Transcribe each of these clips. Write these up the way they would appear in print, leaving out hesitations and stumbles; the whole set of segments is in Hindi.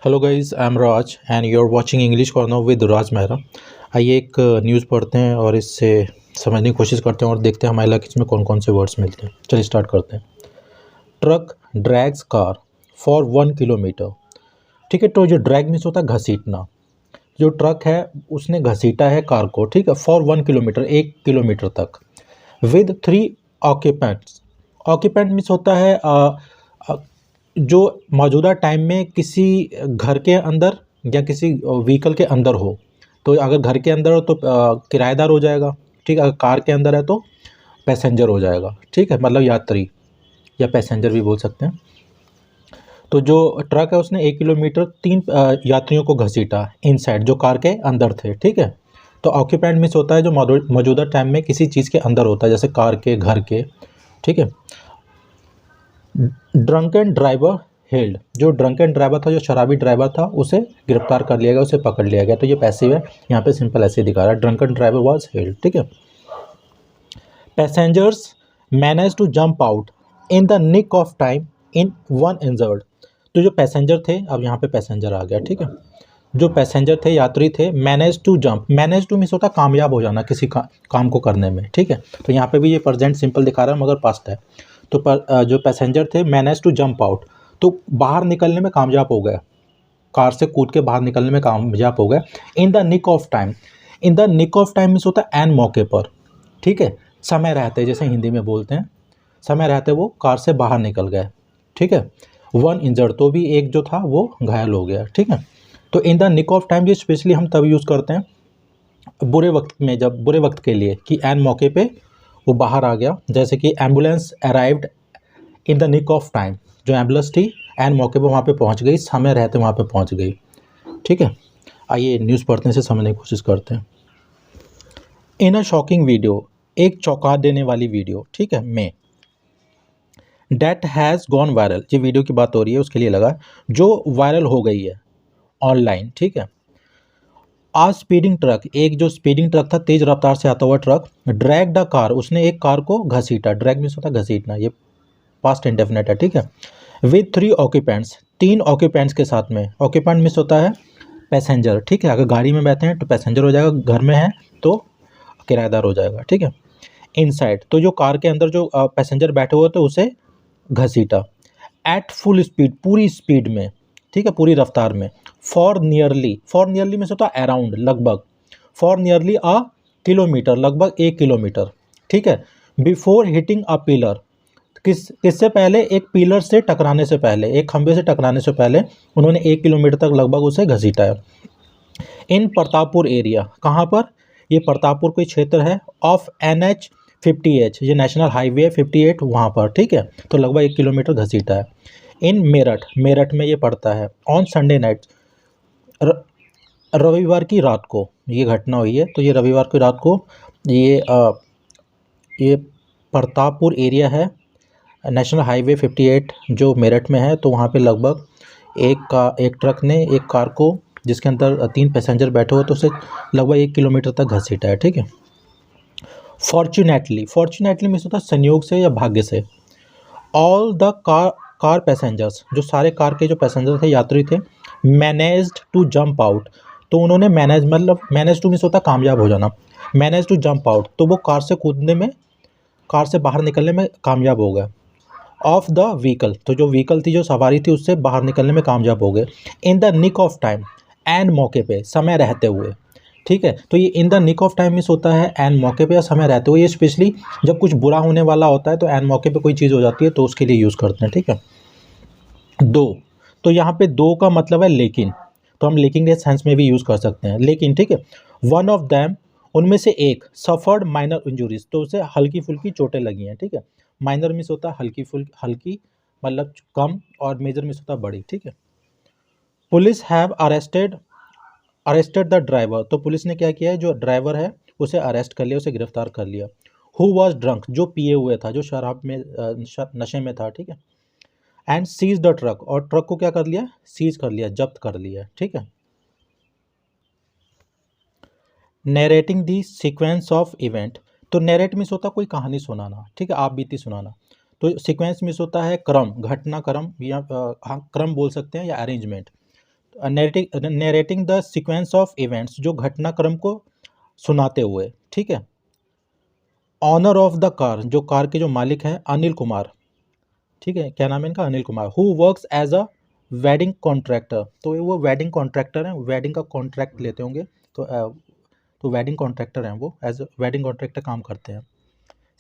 Hello guys, I am Raj and you are watching English corner with Raj Mehra. आइए एक न्यूज़ पढ़ते हैं और इससे समझने की कोशिश करते हैं और देखते हैं हमारे इलाके में कौन कौन से वर्ड्स मिलते हैं। चलिए स्टार्ट करते हैं। Truck drags car for 1 kilometre. ठीक है, तो जो ड्रैग मीन्स होता है घसीटना। जो ट्रक है उसने घसीटा है कार को, ठीक है, फॉर 1 किलोमीटर, 1 किलोमीटर तक, विद 3 ऑक्यूपेंट्स। ऑक्यूपेंट मीन्स होता है अ, जो मौजूदा टाइम में किसी घर के अंदर या किसी व्हीकल के अंदर हो। तो अगर घर के अंदर हो तो किराएदार हो जाएगा, ठीक है। अगर कार के अंदर है तो पैसेंजर हो जाएगा, ठीक है, मतलब यात्री या पैसेंजर भी बोल सकते हैं। तो जो ट्रक है उसने 1 किलोमीटर 3 यात्रियों को घसीटा इनसाइड, जो कार के अंदर थे, ठीक है। तो ऑक्यूपेंट मीन्स होता है जो मौजूदा टाइम में किसी चीज़ के अंदर होता है, जैसे कार के, घर के, ठीक है। Drunken driver held. जो ड्रंकन ड्राइवर था, जो शराबी ड्राइवर था, उसे गिरफ्तार कर लिया गया, उसे पकड़ लिया गया। तो ये पैसिव है, यहाँ पे सिंपल ऐसे दिखा रहा है, ड्रंकन ड्राइवर वाज हेल्ड, ठीक है। Passengers manage to jump out in the nick of time in one injured. तो जो पैसेंजर थे, अब यहाँ पे पैसेंजर आ गया, ठीक है। जो पैसेंजर थे, यात्री थे, manage to jump, manage to means होता है कामयाब हो जाना किसी काम को करने में, ठीक है। तो यहाँ पे भी ये प्रेजेंट सिंपल दिखा रहा है मगर पास्ट है। तो जो पैसेंजर थे मैनेज टू जंप आउट, तो बाहर निकलने में कामयाब हो गया, कार से कूद के बाहर निकलने में कामयाब हो गए। In the nick of time, in the nick of time means होता है एन मौके पर, ठीक है, समय रहते, जैसे हिंदी में बोलते हैं, समय रहते वो कार से बाहर निकल गए, ठीक है। वन इंजर्ड, तो भी एक जो था वो घायल हो गया, ठीक है। तो in the nick of time ये स्पेशली हम तब यूज़ करते हैं बुरे वक्त में, जब बुरे वक्त के लिए, कि एन मौके पे वो बाहर आ गया। जैसे कि ambulance arrived in the nick of time, जो एम्बुलेंस थी एन मौके पे वहाँ पे पहुँच गई, समय रहते वहाँ पे पहुँच गई, ठीक है। आइए न्यूज़ पढ़ने से समझने की कोशिश करते हैं। इन अ शॉकिंग वीडियो, एक चौंका देने वाली वीडियो, ठीक है, में डेट हैज़ गॉन वायरल, ये वीडियो की बात हो रही है, उसके लिए लगा, जो वायरल हो गई है ऑनलाइन, ठीक है। आज स्पीडिंग ट्रक, एक जो स्पीडिंग ट्रक था, तेज रफ्तार से आता हुआ ट्रक, ड्रैग द कार, उसने एक कार को घसीटा, ड्रैग मीन्स होता है घसीटना, ये पास्ट इंडेफिनेट है, ठीक है। विद 3 ऑक्यूपेंट्स, 3 ऑक्यूपेंट्स के साथ में, ऑक्यूपेंट मीन्स होता है पैसेंजर, ठीक है। अगर गाड़ी में बैठे हैं तो पैसेंजर हो जाएगा, घर में है तो किराएदार हो जाएगा, ठीक है। इनसाइड, तो जो कार के अंदर जो पैसेंजर बैठे हुए थे उसे घसीटा। एट फुल स्पीड, पूरी स्पीड में, ठीक है, पूरी रफ्तार में। फॉर नियरली में से होता है अराउंड, लगभग, फॉर नियरली अ किलोमीटर, लगभग 1 किलोमीटर, ठीक है। बिफोर हिटिंग अ पिलर, किससे पहले, एक पिलर से टकराने से पहले, एक खंभे से टकराने से पहले उन्होंने 1 किलोमीटर तक लगभग उसे घसीटा है। इन प्रतापपुर एरिया, कहाँ पर, ये प्रतापपुर कोई क्षेत्र है, ऑफ NH 50H, ये नेशनल हाईवे 58 वहाँ पर, ठीक है। तो लगभग 1 किलोमीटर घसीटा है। इन मेरठ, मेरठ में ये पड़ता है। ऑन संडे नाइट, रविवार की रात को ये घटना हुई है। तो ये रविवार की रात को ये प्रतापपुर एरिया है, नेशनल हाईवे 58 जो मेरठ में है। तो वहाँ पे लगभग एक ट्रक ने एक कार को, जिसके अंदर 3 पैसेंजर बैठे हुए, तो उसे लगभग 1 किलोमीटर तक घसीटा है, ठीक है। फॉर्चुनेटली मीन्स होता है संयोग से या भाग्य से। ऑल द कार पैसेंजर्स, जो सारे कार के जो पैसेंजर थे, यात्री थे, मैनेज्ड टू जंप आउट, तो उन्होंने मैनेज टू मीन्स होता है कामयाब हो जाना, मैनेज टू जंप आउट, तो वो कार से कूदने में, कार से बाहर निकलने में कामयाब हो गए। ऑफ द व्हीकल, तो जो व्हीकल थी, जो सवारी थी, उससे बाहर निकलने में कामयाब हो गए। In the nick of time, एन मौके पे, समय रहते हुए, ठीक है। तो ये in the nick of time means होता है एन मौके पे या समय रहते हुए। ये स्पेशली जब कुछ बुरा होने वाला होता है तो एन मौके पे कोई चीज़ हो जाती है तो उसके लिए यूज़ करते हैं, ठीक है। दो, तो यहाँ पे दो का मतलब है लेकिन, तो हम लेकिन के सेंस में भी यूज़ कर सकते हैं, लेकिन, ठीक है। वन ऑफ दैम, उनमें से एक, सफर्ड माइनर इंजुरीज, तो उसे हल्की फुल्की चोटें लगी हैं, ठीक है। माइनर मीन्स होता है हल्की मतलब कम, और मेजर मीन्स होता है बड़ी, ठीक है। Police have arrested the driver, तो पुलिस ने क्या किया है, जो ड्राइवर है उसे अरेस्ट कर लिया, उसे गिरफ्तार कर लिया। हु वॉज ड्रंक, जो पिए हुए था, जो शराब में नशे में था, ठीक है। एंड सीज द ट्रक, और ट्रक को क्या कर लिया, सीज कर लिया, जब्त कर लिया, ठीक है। Narrating the sequence of event, तो नरेट मीन्स होता है कोई कहानी सुनाना, ठीक है, आप बीती सुनाना। तो सीक्वेंस मीन्स होता है क्रम, घटना क्रम, या हाँ क्रम बोल सकते हैं, या arrangement. Narrating the sequence of events, जो घटनाक्रम को सुनाते हुए, ठीक है। ऑनर ऑफ द कार, जो कार के जो मालिक हैं अनिल कुमार, ठीक है, क्या नाम है इनका, Anil Kumar, who works as a wedding contractor, तो वो वेडिंग कॉन्ट्रैक्टर हैं, वेडिंग का कॉन्ट्रैक्ट लेते होंगे, तो वेडिंग कॉन्ट्रैक्टर हैं, वो एज वेडिंग कॉन्ट्रैक्टर काम करते हैं।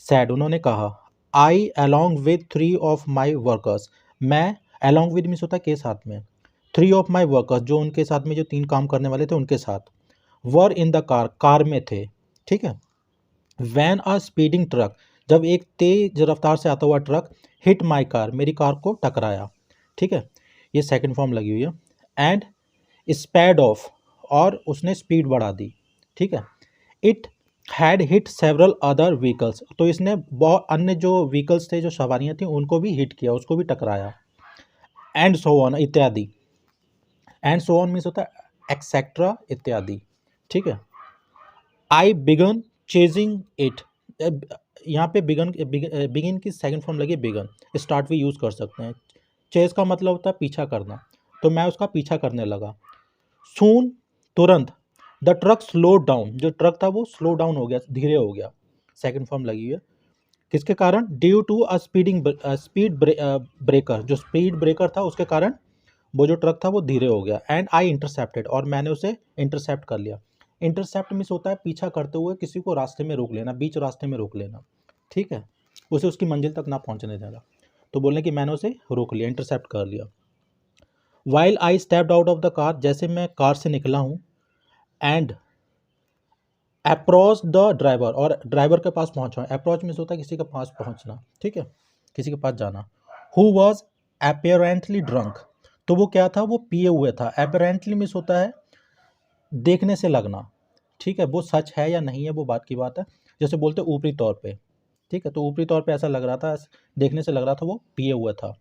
सैड, उन्होंने कहा, I along with 3 of my workers, मैं अलॉन्ग विद मीन्स होता है के साथ में, 3 ऑफ माई वर्कर्स, जो उनके साथ में जो 3 काम करने वाले थे उनके साथ, वर इन द कार, कार में थे, ठीक है। वैन अ स्पीडिंग ट्रक, जब एक तेज रफ्तार से आता हुआ ट्रक हिट माई कार, मेरी कार को टकराया, ठीक है, ये सेकंड फॉर्म लगी हुई है। एंड स्पैड ऑफ, और उसने स्पीड बढ़ा दी, ठीक है। It had hit several other vehicles, तो इसने बहुत अन्य जो व्हीकल्स थे, जो सवारियाँ थी, उनको भी हिट किया, उसको भी टकराया। एंड सो ऑन, इत्यादि, एंड सो ऑन मीन्स होता है एक्सेट्रा, इत्यादि, ठीक है। आई बिगन चेजिंग इट, यहाँ पे बिगिन की सेकंड फॉर्म लगी बिगन, स्टार्ट भी यूज़ कर सकते हैं। चेज का मतलब होता है पीछा करना, तो मैं उसका पीछा करने लगा। सून, तुरंत, द ट्रक स्लो डाउन, जो ट्रक था वो स्लो डाउन हो गया, धीरे हो गया, सेकंड फॉर्म लगी हुई है। किसके कारण, due to a speed breaker, जो स्पीड ब्रेकर था उसके कारण वो जो ट्रक था वो धीरे हो गया। एंड आई इंटरसेप्टेड, और मैंने उसे इंटरसेप्ट कर लिया। इंटरसेप्ट मीन्स होता है पीछा करते हुए किसी को रास्ते में रोक लेना, बीच रास्ते में रोक लेना, ठीक है, उसे उसकी मंजिल तक ना पहुंचने देना, तो बोलने कि मैंने उसे रोक लिया, इंटरसेप्ट कर लिया। While I stepped out of the car, जैसे मैं कार से निकला हूँ। एंड अप्रोच द ड्राइवर, और ड्राइवर के पास पहुँचा। अप्रोच मीन्स होता है किसी के पास पहुँचना, ठीक है, किसी के पास जाना। हु वॉज अपेरेंटली ड्रंक, तो वो क्या था, वो पिए हुए था। अपेरेंटली मीन्स होता है देखने से लगना, ठीक है, वो सच है या नहीं है वो बात की बात है, जैसे बोलते ऊपरी तौर पे, ठीक है, तो ऊपरी तौर पे ऐसा लग रहा था, देखने से लग रहा था वो पिए हुआ था।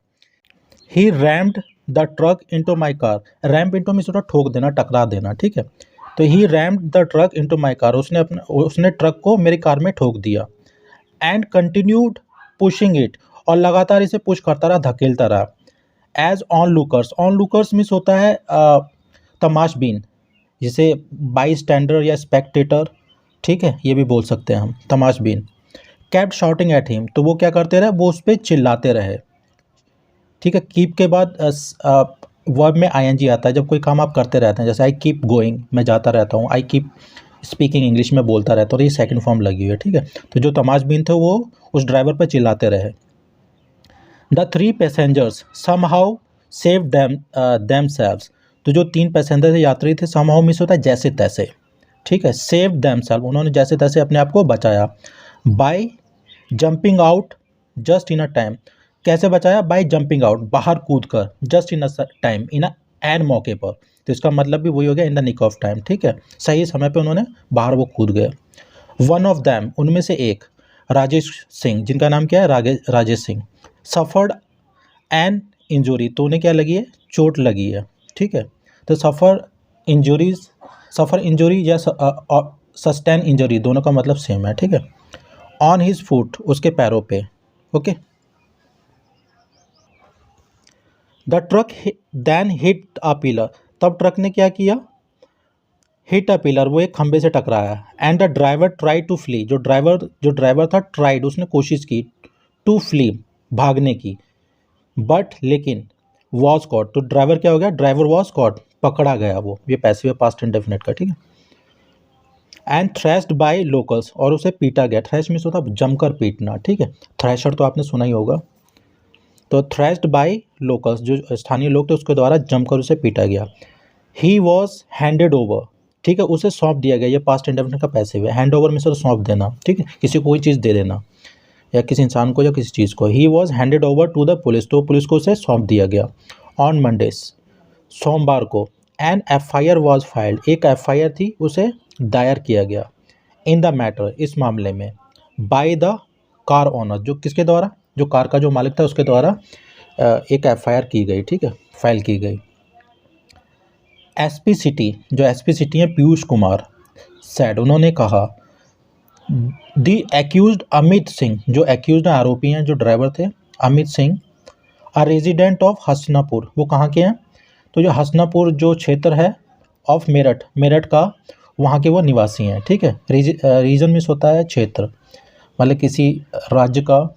He rammed the truck into my car, ramp into means होता है ठोक देना, टकरा देना, ठीक है, तो he rammed the truck into my car, उसने ट्रक को मेरी कार में ठोक दिया। एंड कंटिन्यूड पुशिंग इट, और लगातार इसे पुश करता रहा, धकेलता रहा। एज ऑन लुकर्स मीन्स होता है तमाशबीन, जिसे बाई स्टैंडर या स्पेक्टेटर, ठीक है, ये भी बोल सकते हैं हम, तमाशबीन। कैप्ट शाउटिंग एट हिम, तो वो क्या करते रहे, वो उस पर चिल्लाते रहे, ठीक है। कीप के बाद वर्ब में आईएनजी आता है जब कोई काम आप करते रहते हैं, जैसे आई कीप गोइंग, मैं जाता रहता हूँ, आई कीप स्पीकिंग, इंग्लिश में बोलता रहता हूँ, तो ये सेकंड फॉर्म लगी हुई है, ठीक है। तो जो तमाशबीन थे वो उस ड्राइवर पर चिल्लाते रहे। The 3 passengers somehow save themselves, तो जो 3 पैसेंजर थे, यात्री थे, समहाउ मीन्स होता है जैसे तैसे, ठीक है, सेव देमसेल्व, उन्होंने जैसे तैसे अपने आप को बचाया। By jumping out just in a time, कैसे बचाया, बाय जंपिंग आउट, बाहर कूद कर, just in a time, in a एन मौके पर, तो इसका मतलब भी वही हो गया, in the nick of time, ठीक है, सही समय पे उन्होंने बाहर वो कूद गए। वन ऑफ दैम, उनमें से एक, राजेश सिंह, जिनका नाम क्या है, Rajesh Singh, suffered an injury, तो उन्हें क्या लगी है, चोट लगी है, ठीक है, तो सफ़र इंजरी या सस्टेन इंजरी, दोनों का मतलब सेम है, ठीक है। ऑन हिज फुट, उसके पैरों पे, okay. The truck then hit a pillar, तब ट्रक ने क्या किया, हिट अ पिलर, वो एक खंबे से टकराया। And the driver try to flee, जो ड्राइवर था, ट्राइड, उसने कोशिश की, टू फ्ली, भागने की, बट लेकिन, वॉज कॉट, तो ड्राइवर क्या हो गया, ड्राइवर वॉज कॉट, पकड़ा गया वो, ये पैसिव पास्ट इंडेफिनिट का, ठीक है। एंड थ्रेस्ड बाय लोकल्स, और उसे पीटा गया, थ्रेश मीन्स होता है जमकर पीटना, ठीक है, थ्रेशर तो आपने सुना ही होगा, तो थ्रेस्ड बाय लोकल्स, जो स्थानीय लोग थे उसके द्वारा जमकर उसे पीटा गया। ही वॉज हैंडेड ओवर, ठीक है, उसे सौंप दिया गया, ये पास्ट इंडेफिनिट का पैसिव है। हैंड ओवर में से सौंप देना, ठीक है, किसी को कोई चीज़ दे देना, या किसी इंसान को या किसी चीज़ को। He was handed over to the police, तो पुलिस को उसे सौंप दिया गया। ऑन मंडेस, सोमवार को। एन FIR वॉज फाइल्ड, एक FIR थी, उसे दायर किया गया। इन द मैटर, इस मामले में। बाय द कार ओनर, जो किसके द्वारा, जो कार का जो मालिक था उसके द्वारा एक FIR की गई, ठीक है, फाइल की गई। SP सिटी, जो SP सिटी हैं पीयूष कुमार, सैड, उन्होंने कहा, दी एक्यूज्ड अमित सिंह, जो एक्यूज्ड आरोपी हैं, जो ड्राइवर थे, Amit Singh, a resident of Hasanapur, वो कहाँ के हैं, तो जो हसनापुर जो क्षेत्र है ऑफ मेरठ, मेरठ का वहाँ के वो निवासी हैं, ठीक है। रीजन मीन्स होता है क्षेत्र, मतलब किसी राज्य का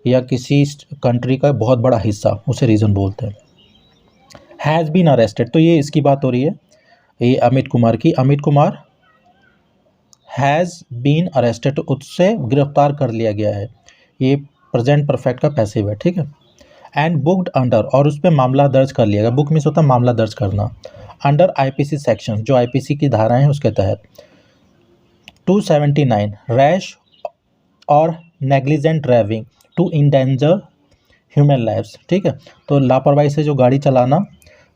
या किसी कंट्री का बहुत बड़ा हिस्सा, उसे रीजन बोलते हैं। हैज़ बीन अरेस्टेड, तो ये इसकी बात हो रही है, ये अमित कुमार की। Amit Kumar has been arrested, उससे गिरफ्तार कर लिया गया है, ये प्रेजेंट परफेक्ट का पैसिव है, ठीक है। एंड बुक्ड अंडर, और उस पर मामला दर्ज कर लिया गया। बुक मीन्स होता है मामला दर्ज करना। अंडर आईपीसी सेक्शन, जो आईपीसी की धाराएं हैं उसके तहत 279 रैश और negligent driving to endanger human lifes, ठीक है। तो लापरवाही से जो गाड़ी चलाना,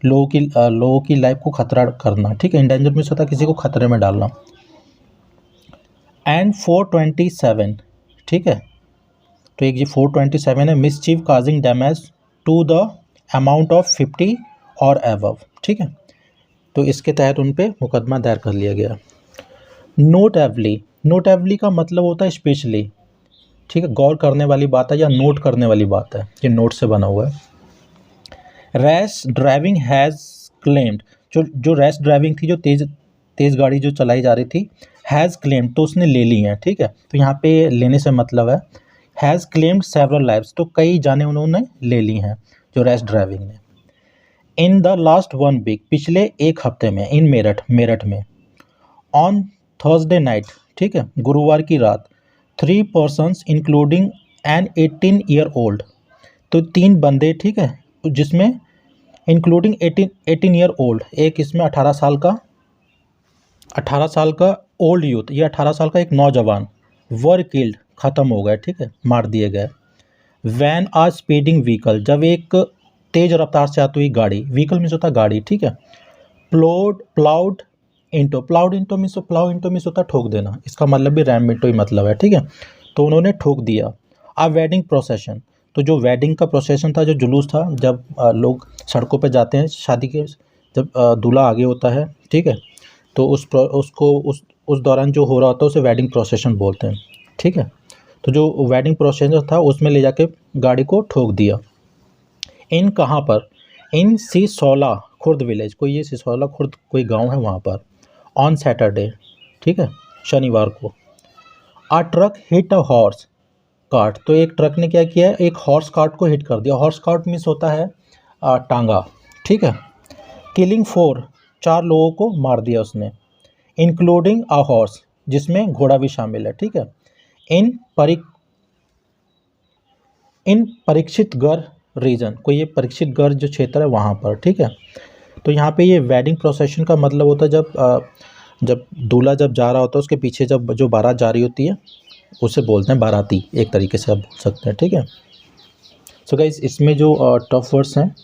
लोगों की लाइफ को खतरा करना, ठीक है। इंडेंजर मीन्स होता है किसी को खतरे में डालना। एंड 427, ठीक है, तो एक जी 427 है, mischief causing damage to the amount of 50 और एबव, ठीक है। तो इसके तहत उन पे मुकदमा दायर कर लिया गया। नोटेबली, नोटेबली का मतलब होता है स्पेशली, ठीक है, गौर करने वाली बात है या नोट करने वाली बात है, ये नोट से बना हुआ है। रैश ड्राइविंग हैज़ क्लेम्ड, जो रैश ड्राइविंग थी, जो तेज़ गाड़ी जो चलाई जा रही थी, हैज़ क्लेम्ड, तो उसने ले ली है, ठीक है। तो यहाँ पे लेने से मतलब है हैज़ क्लेम्ड सेवरल लाइव्स, तो कई जाने उन्होंने ले ली हैं जो रैश ड्राइविंग ने। इन द लास्ट 1 वीक, पिछले एक हफ्ते में, इन मेरठ में, ऑन थर्सडे नाइट, ठीक है, गुरुवार की रात, 3 persons including an 18 year old, तो 3 बंदे, ठीक है, जिसमें इंक्लूडिंग 18 ईयर ओल्ड, एक इसमें 18 साल का ओल्ड यूथ, ये 18 साल का एक नौजवान, वर किल्ड, ख़त्म हो गए, ठीक है, मार दिए गए। वैन आ स्पीडिंग व्हीकल, जब एक तेज़ रफ्तार से आती हुई गाड़ी, व्हीकल मीन्स होता है गाड़ी, ठीक है, ploughed into means, plough into means होता है ठोक देना, इसका मतलब भी रैम इंटो ही मतलब है, ठीक है। तो उन्होंने ठोक दिया। आ वेडिंग प्रोसेशन, तो जो वेडिंग का प्रोसेशन था, जो जुलूस था, जब लोग सड़कों पर जाते हैं शादी के, जब दूल्हा आगे होता है, ठीक है, तो उस दौरान जो हो रहा होता है उसे वेडिंग प्रोसेशन बोलते हैं, ठीक है। तो जो वेडिंग प्रोसेशन था उसमें ले जाके गाड़ी को ठोक दिया। इन कहाँ पर, इन सिसोला खुर्द विलेज, कोई ये सिसोला खुर्द कोई गांव है वहाँ पर, ऑन सैटरडे, ठीक है, शनिवार को। A truck hit a horse cart, तो एक ट्रक ने क्या किया है, एक हॉर्स कार्ट को हिट कर दिया। हॉर्स कार्ट मीन्स होता है टांगा, ठीक है। किलिंग 4 लोगों को मार दिया उसने, इंक्लूडिंग अ हॉर्स, जिसमें घोड़ा भी शामिल है, ठीक है। इन परीक्षित गढ़ रीजन, कोई ये परीक्षित गढ़ जो क्षेत्र है वहाँ पर, ठीक है। तो यहाँ पे ये वेडिंग प्रोसेशन का मतलब होता है जब दूल्हा जब जा रहा होता है उसके पीछे जब जो बारात जा रही होती है उसे बोलते हैं बाराती, एक तरीके से आप बोल सकते हैं, ठीक है। सो गाइस, इसमें जो टफ वर्ड्स हैं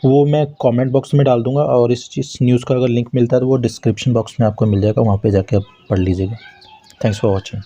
वो मैं कमेंट बॉक्स में डाल दूंगा, और इस न्यूज़ का अगर लिंक मिलता है तो वो डिस्क्रिप्शन बॉक्स में आपको मिल जाएगा, वहाँ पे जाके आप पढ़ लीजिएगा। Thanks for watching.